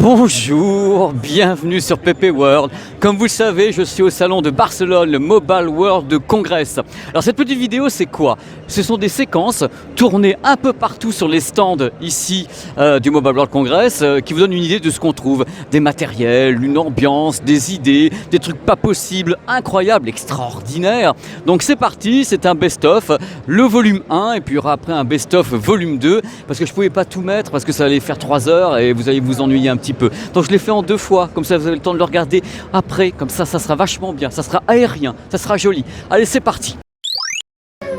Bonjour, bienvenue sur PP World. Comme vous le savez, je suis au salon de Barcelone, le Mobile World Congress. Alors cette petite vidéo, c'est quoi? Ce sont des séquences tournées un peu partout sur les stands ici du Mobile World Congress qui vous donnent une idée de ce qu'on trouve. Des matériels, une ambiance, des idées, des trucs pas possibles, incroyables, extraordinaires. Donc c'est parti, c'est un best-of, le volume 1 et puis il y aura après un best-of volume 2 parce que je ne pouvais pas tout mettre parce que ça allait faire 3 heures et vous allez vous ennuyer un petit peu. Donc je l'ai fait en 2 fois, comme ça vous avez le temps de le regarder après, comme ça ça sera vachement bien, ça sera aérien, ça sera joli. Allez, c'est parti.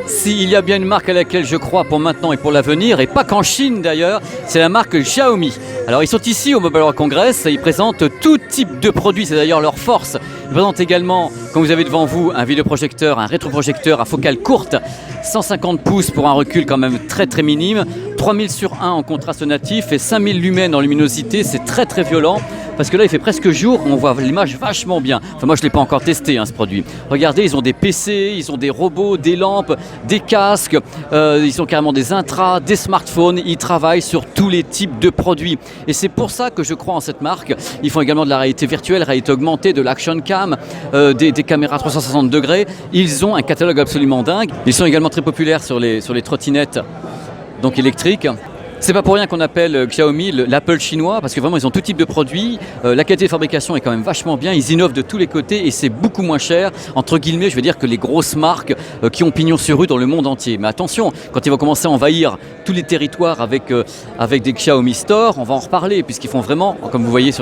S'il y a bien une marque à laquelle je crois pour maintenant et pour l'avenir, et pas qu'en Chine d'ailleurs, c'est la marque Xiaomi. Alors ils sont ici au Mobile World Congress, ils présentent tout type de produits, c'est d'ailleurs leur force. Ils présentent également, comme vous avez devant vous, un vidéoprojecteur, un rétroprojecteur à focale courte, 150 pouces pour un recul quand même très très minime, 3000 sur 1 en contraste natif et 5000 lumens en luminosité, c'est très très violent. Parce que là il fait presque jour, on voit l'image vachement bien. Enfin moi je ne l'ai pas encore testé ce produit. Regardez, ils ont des PC, ils ont des robots, des lampes, des casques, ils ont carrément des intras, des smartphones, ils travaillent sur tous les types de produits. Et c'est pour ça que je crois en cette marque. Ils font également de la réalité virtuelle, réalité augmentée, de l'action cam, des caméras 360 degrés. Ils ont un catalogue absolument dingue. Ils sont également très populaires sur les trottinettes donc électriques. C'est pas pour rien qu'on appelle Xiaomi l'Apple chinois, parce que vraiment ils ont tout type de produits, la qualité de fabrication est quand même vachement bien, ils innovent de tous les côtés et c'est beaucoup moins cher, entre guillemets je veux dire, que les grosses marques qui ont pignon sur rue dans le monde entier. Mais attention, quand ils vont commencer à envahir tous les territoires avec des Xiaomi Store, on va en reparler, puisqu'ils font vraiment, comme vous voyez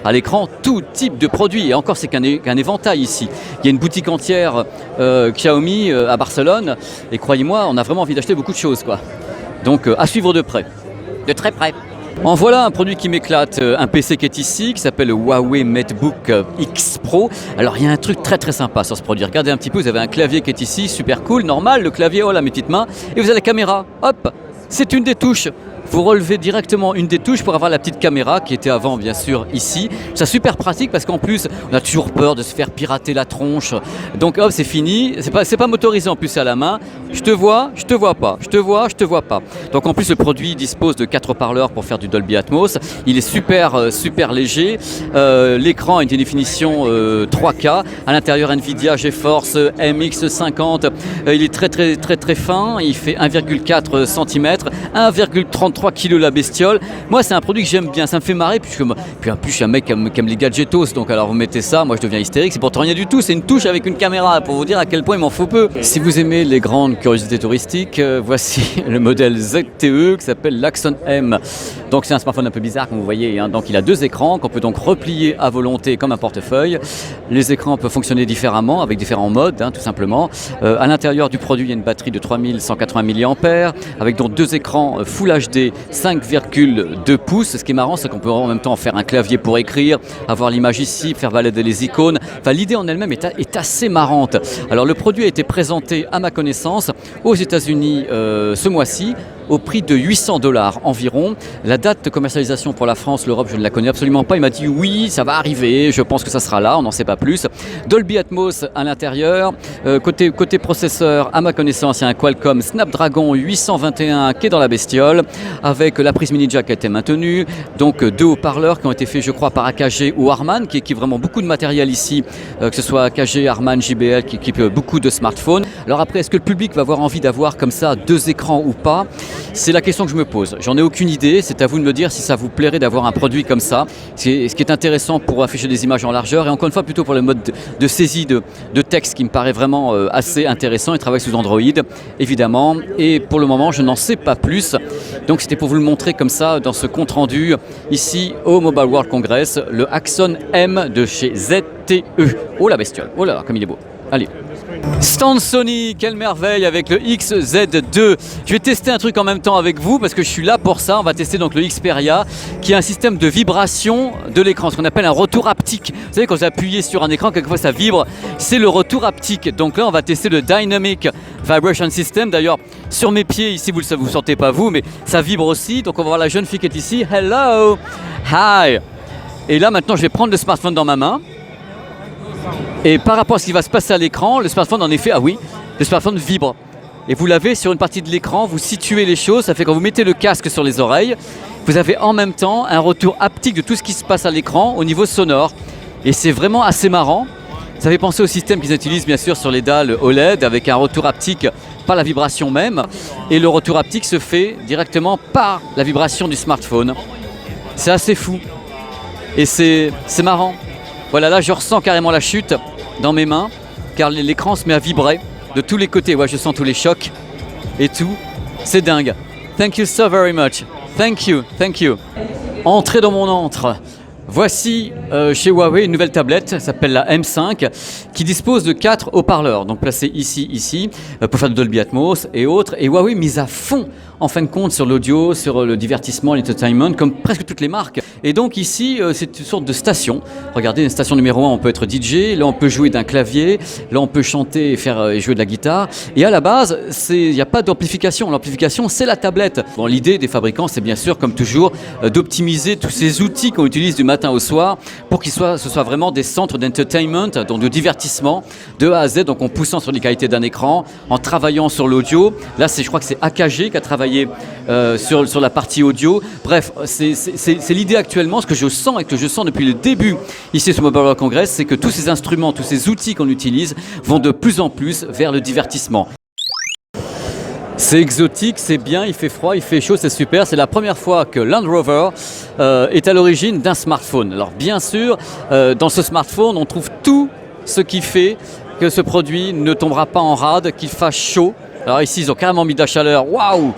à l'écran, tout type de produits. Et encore c'est qu'un éventail ici. Il y a une boutique entière Xiaomi à Barcelone, et croyez-moi, on a vraiment envie d'acheter beaucoup de choses, quoi. Donc à suivre de près. De très près. En voilà un produit qui m'éclate, un PC qui est ici, qui s'appelle le Huawei MateBook X Pro. Alors il y a un truc très très sympa sur ce produit. Regardez un petit peu, vous avez un clavier qui est ici, super cool, normal, le clavier, oh là mes petites mains, et vous avez la caméra, hop, c'est une des touches. Vous relevez directement une des touches pour avoir la petite caméra qui était avant bien sûr ici. C'est super pratique parce qu'en plus on a toujours peur de se faire pirater la tronche. Donc hop, c'est fini, c'est pas motorisé en plus, c'est à la main. Je te vois pas, je te vois pas. Donc en plus le produit dispose de 4 haut-parleurs pour faire du Dolby Atmos. Il est super léger. L'écran a une définition 3K. À l'intérieur Nvidia GeForce MX50. Il est très fin. Il fait 1,4 cm, 1,33 kg la bestiole. Moi c'est un produit que j'aime bien, ça me fait marrer puis en plus je suis un mec qui aime les gadgetos, donc alors vous mettez ça, moi je deviens hystérique, c'est pourtant rien du tout, c'est une touche avec une caméra pour vous dire à quel point il m'en faut peu. Si vous aimez les grandes curiosités touristiques, voici le modèle ZTE qui s'appelle l'Axon M. Donc c'est un smartphone un peu bizarre comme vous voyez, hein. Donc il a 2 écrans qu'on peut donc replier à volonté comme un portefeuille. Les écrans peuvent fonctionner différemment avec différents modes, hein, tout simplement. À l'intérieur du produit il y a une batterie de 3180 mAh avec donc 2 écrans Full HD 5,2 pouces. Ce qui est marrant, c'est qu'on peut en même temps faire un clavier pour écrire, avoir l'image ici, faire balader les icônes. Enfin, l'idée en elle-même est assez marrante. Alors, le produit a été présenté, à ma connaissance, aux États-Unis ce mois-ci, au prix de 800 $ environ. La date de commercialisation pour la France, l'Europe, je ne la connais absolument pas. Il m'a dit oui, ça va arriver, je pense que ça sera là, on n'en sait pas plus. Dolby Atmos à l'intérieur. Côté processeur, à ma connaissance, il y a un Qualcomm Snapdragon 821 qui est dans la bestiole, avec la prise mini jack qui a été maintenue, donc 2 haut-parleurs qui ont été faits je crois par AKG ou Harman, qui équipent vraiment beaucoup de matériel ici, que ce soit AKG, Harman, JBL, qui équipent beaucoup de smartphones. Alors après, est-ce que le public va avoir envie d'avoir comme ça 2 écrans ou pas? C'est la question que je me pose. J'en ai aucune idée, c'est à vous de me dire si ça vous plairait d'avoir un produit comme ça. C'est ce qui est intéressant pour afficher des images en largeur et encore une fois plutôt pour le mode de saisie de texte qui me paraît vraiment assez intéressant. Il travaille sous Android évidemment et pour le moment je n'en sais pas plus. Donc c'était pour vous le montrer comme ça dans ce compte rendu ici au Mobile World Congress, le Axon M de chez ZTE. Oh la bestiole, oh là là comme il est beau. Allez. Stand Sony, quelle merveille avec le XZ2. Je vais tester un truc en même temps avec vous parce que je suis là pour ça. On va tester donc le Xperia qui est un système de vibration de l'écran, ce qu'on appelle un retour haptique. Vous savez, quand vous appuyez sur un écran, quelquefois ça vibre, c'est le retour haptique. Donc là on va tester le Dynamic Vibration System. D'ailleurs sur mes pieds ici, vous ne sentez pas vous, mais ça vibre aussi. Donc on va voir la jeune fille qui est ici. Hello, hi. Et là maintenant je vais prendre le smartphone dans ma main. Et par rapport à ce qui va se passer à l'écran, le smartphone en effet, ah oui, le smartphone vibre. Et vous l'avez sur une partie de l'écran, vous situez les choses, ça fait quand vous mettez le casque sur les oreilles, vous avez en même temps un retour haptique de tout ce qui se passe à l'écran au niveau sonore. Et c'est vraiment assez marrant. Ça fait penser au système qu'ils utilisent bien sûr sur les dalles OLED avec un retour haptique par la vibration même. Et le retour haptique se fait directement par la vibration du smartphone. C'est assez fou. Et c'est marrant. Voilà, là je ressens carrément la chute dans mes mains car l'écran se met à vibrer de tous les côtés. Ouais, je sens tous les chocs et tout. C'est dingue. Thank you so very much. Thank you, thank you. Entrez dans mon antre. Voici chez Huawei une nouvelle tablette, ça s'appelle la M5, qui dispose de 4 haut-parleurs, donc placés ici, pour faire de Dolby Atmos et autres. Et Huawei mise à fond, en fin de compte, sur l'audio, sur le divertissement, l'entertainment, comme presque toutes les marques. Et donc ici, c'est une sorte de station. Regardez, une station numéro 1, on peut être DJ, là on peut jouer d'un clavier, là on peut chanter et jouer de la guitare. Et à la base, il n'y a pas d'amplification. L'amplification, c'est la tablette. Bon, l'idée des fabricants, c'est bien sûr, comme toujours, d'optimiser tous ces outils qu'on utilise du matin au soir pour ce soit vraiment des centres d'entertainment, donc de divertissement de A à Z, donc en poussant sur les qualités d'un écran, en travaillant sur l'audio. Là, je crois que c'est AKG qui a travaillé sur la partie audio. Bref, c'est l'idée actuellement, ce que je sens et que je sens depuis le début ici sur Mobile World Congress, c'est que tous ces instruments, tous ces outils qu'on utilise vont de plus en plus vers le divertissement. C'est exotique, c'est bien, il fait froid, il fait chaud, c'est super. C'est la première fois que Land Rover est à l'origine d'un smartphone. Alors bien sûr, dans ce smartphone, on trouve tout ce qui fait que ce produit ne tombera pas en rade, qu'il fasse chaud. Alors ici, ils ont carrément mis de la chaleur. Waouh,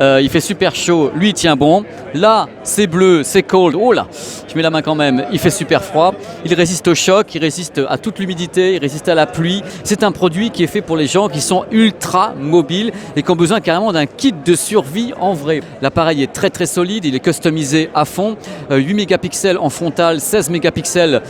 il fait super chaud, lui il tient bon. Là, c'est bleu, c'est cold. Oh là, je mets la main quand même. Il fait super froid. Il résiste au choc, il résiste à toute l'humidité, il résiste à la pluie. C'est un produit qui est fait pour les gens qui sont ultra mobiles et qui ont besoin carrément d'un kit de survie en vrai. L'appareil est très très solide, il est customisé à fond. 8 mégapixels en frontal, 16 mégapixels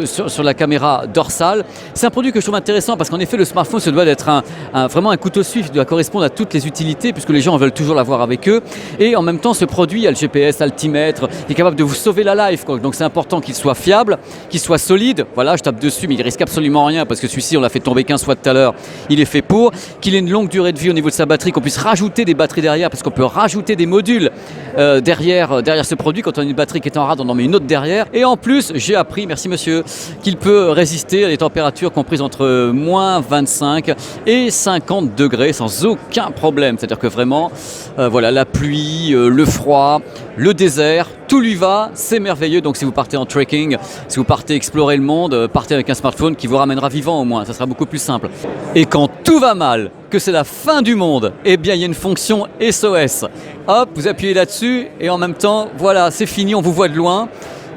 sur la caméra dorsale. C'est un produit que je trouve intéressant parce qu'en effet, le smartphone, ça doit être vraiment un couteau suisse, il doit correspondre à toutes les utilités puisque les gens veulent toujours l'avoir avec eux. Et en même temps, ce produit, il y a le GPS, altimètre, il est capable de vous sauver la life, quoi. Donc c'est important qu'il soit fiable, qu'il soit solide. Voilà, je tape dessus, mais il risque absolument rien parce que celui-ci, on l'a fait tomber 15 fois tout à l'heure. Il est fait pour qu'il ait une longue durée de vie au niveau de sa batterie, qu'on puisse rajouter des batteries derrière parce qu'on peut rajouter des modules derrière ce produit. Quand on a une batterie qui est en rade, on en met une autre derrière. Et en plus, j'ai appris, merci monsieur, qu'il peut résister à des températures comprises entre moins 25 et 50 degrés sans aucun problème. C'est-à-dire que vraiment, voilà, la pluie, le froid, le désert, tout lui va, c'est merveilleux. Donc si vous partez en trekking, si vous partez explorer le monde, partez avec un smartphone qui vous ramènera vivant au moins, ça sera beaucoup plus simple. Et quand tout va mal, que c'est la fin du monde, eh bien il y a une fonction SOS. Hop, vous appuyez là-dessus et en même temps, voilà, c'est fini, on vous voit de loin.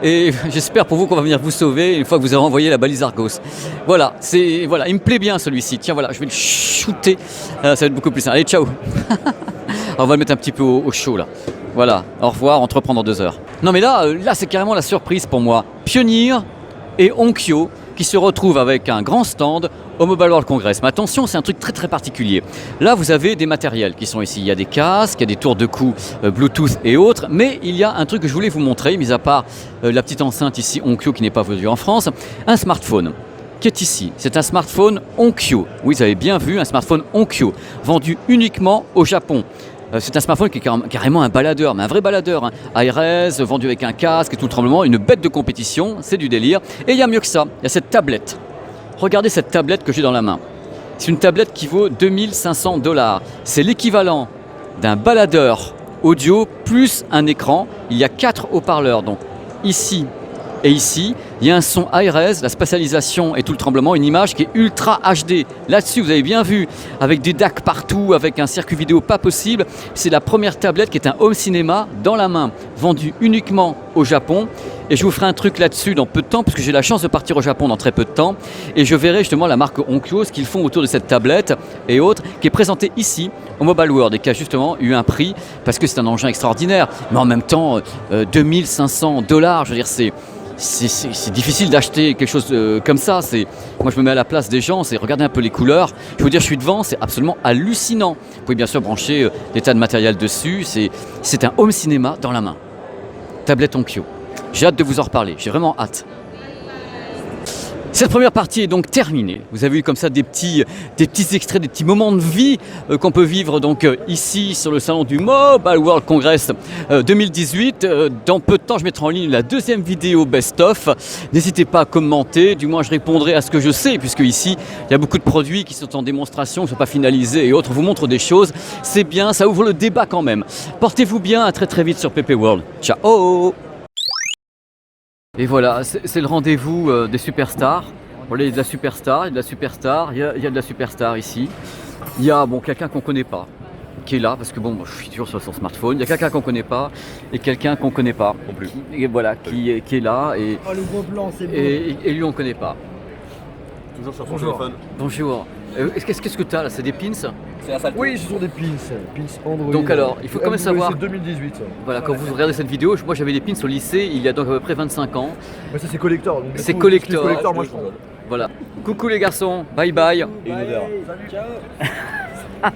Et j'espère pour vous qu'on va venir vous sauver une fois que vous aurez envoyé la balise Argos. Voilà, il me plaît bien celui-ci. Tiens, voilà, je vais le shooter. Ça va être beaucoup plus simple. Allez, ciao. Alors, on va le mettre un petit peu au chaud là. Voilà, au revoir, on te reprend dans 2 heures. Non mais là c'est carrément la surprise pour moi. Pioneer et Onkyo qui se retrouvent avec un grand stand au Mobile World Congress. Mais attention, c'est un truc très très particulier. Là, vous avez des matériels qui sont ici. Il y a des casques, il y a des tours de cou Bluetooth et autres. Mais il y a un truc que je voulais vous montrer, mis à part la petite enceinte ici Onkyo qui n'est pas vendue en France, un smartphone qui est ici. C'est un smartphone Onkyo. Oui, vous avez bien vu, un smartphone Onkyo, vendu uniquement au Japon. C'est un smartphone qui est carrément un baladeur, mais un vrai baladeur. Hein. ARS, vendu avec un casque et tout le tremblement, une bête de compétition, c'est du délire. Et il y a mieux que ça, il y a cette tablette. Regardez cette tablette que j'ai dans la main. C'est une tablette qui vaut 2500 $. C'est l'équivalent d'un baladeur audio plus un écran. Il y a 4 haut-parleurs, donc ici et ici. Il y a un son ARS, la spatialisation et tout le tremblement, une image qui est ultra HD. Là-dessus, vous avez bien vu, avec des DAC partout, avec un circuit vidéo pas possible. C'est la première tablette qui est un home cinéma dans la main, vendue uniquement au Japon. Et je vous ferai un truc là-dessus dans peu de temps, puisque j'ai la chance de partir au Japon dans très peu de temps. Et je verrai justement la marque Onkyo, ce qu'ils font autour de cette tablette et autres, qui est présentée ici au Mobile World et qui a justement eu un prix, parce que c'est un engin extraordinaire. Mais en même temps, 2500 $, je veux dire, c'est difficile d'acheter quelque chose comme ça. Moi, je me mets à la place des gens, regardez un peu les couleurs. Je vous dire, je suis devant, c'est absolument hallucinant. Vous pouvez bien sûr brancher des tas de matériel dessus. C'est un home cinéma dans la main. Tablette Onkyo. J'ai hâte de vous en reparler, j'ai vraiment hâte. Cette première partie est donc terminée. Vous avez eu comme ça des petits extraits, des petits moments de vie qu'on peut vivre donc ici sur le salon du Mobile World Congress 2018. Dans peu de temps, je mettrai en ligne la deuxième vidéo best-of. N'hésitez pas à commenter, du moins je répondrai à ce que je sais, puisque ici, il y a beaucoup de produits qui sont en démonstration, qui ne sont pas finalisés et autres, vous montrent des choses. C'est bien, ça ouvre le débat quand même. Portez-vous bien, à très très vite sur PP World. Ciao! Et voilà, c'est le rendez-vous des superstars. Voilà, il y a de la superstar, il y a de la superstar, il y a de la superstar ici. Il y a quelqu'un qu'on ne connaît pas, qui est là, parce que moi, je suis toujours sur son smartphone. Il y a quelqu'un qu'on ne connaît pas et quelqu'un qu'on ne connaît pas. Non plus. Et voilà, qui est là. Et, le gros blanc, c'est beau. Et lui, on ne connaît pas. Toujours sur son téléphone. Bonjour. Qu'est-ce que tu as là? C'est des pins? C'est la saleté. Oui, ce sont des pins Android. Donc alors, il faut quand même savoir. C'est 2018. Ça. Voilà, quand vous regardez cette vidéo, moi j'avais des pins au lycée il y a donc à peu près 25 ans. Mais ça c'est collector. C'est collector. Collector, moi je prends. Voilà. Coucou les garçons, bye bye. Et une odeur. Salut, ciao.